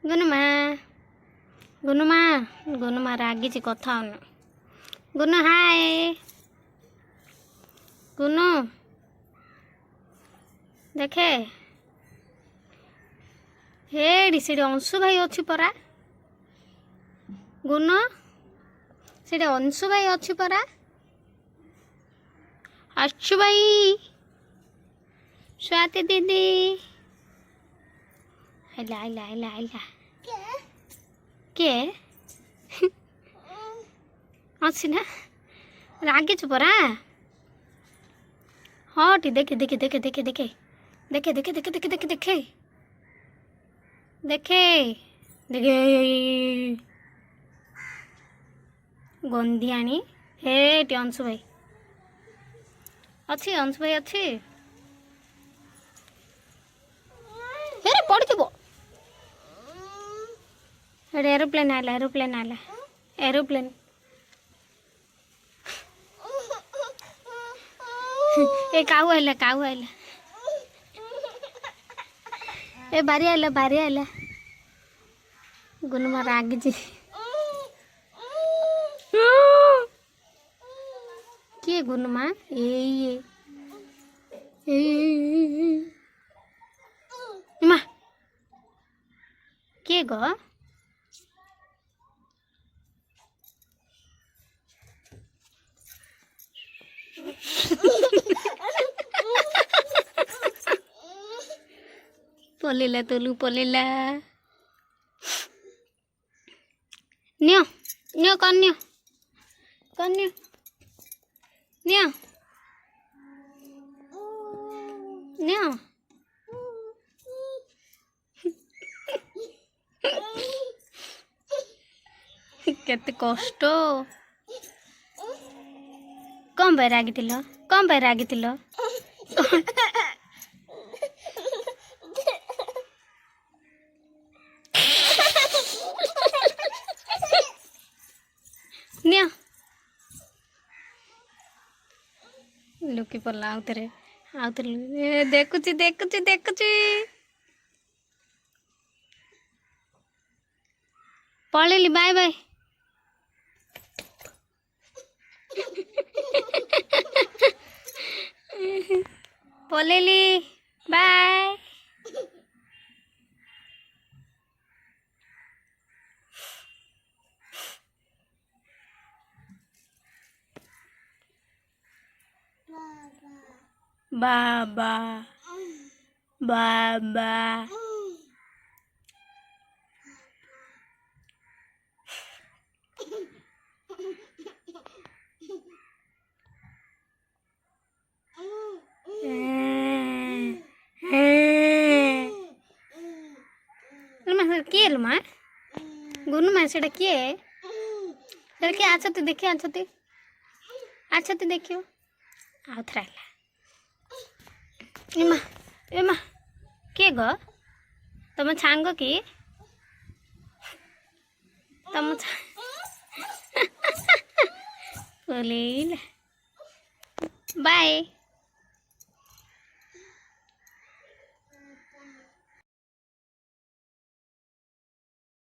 ଗୁନୁମା ଗୁନୁମା ଗୁନୁମା ରାଗିଛି କଥା ହଉନି। ଗୁନୁ ହାଏ ଗୁନୁ ଦେଖେ ହେଡ଼ି ସେଠି ଅଂଶୁ ଭାଇ ଅଛି ପରା। ଗୁନୁ ସେଠି ଅଂଶୁ ଭାଇ ଅଛି ପରା। अच्छु भाई स्वाति दीदी आइला आइला आइला आइला के अच्छी ना रागे छु परा। हाँ टी देखे देखे देखे देखे देखे देखे देखे देखे देखे देखे देखे देखे देखे गंधियाणी हे टी अंशु भाई अच्छी अंशु भाई अच्छी हेरे पड़ो एरोप्लेन आला एरोप्लेन आला एरोप्लेन ए काऊ आइला ए बारी आइला गुनुमा रागिची किए गुनुमा मा किए गो पलेला तोलू पलेला नियो नियो कौन नियो नियो नियो केते कष्ट कम पे रागिथिल निया लुकी पड़ला आउथरे देखुची देखुची देखुची पळेली बाय बाय पळेली बाय बाबा बाबा किए लुमा गुनुमा से किए किए आछती देखिए आछती देखियो आउ थरा एमा एमा के गो तुम छांग कि तुम बोले बाय।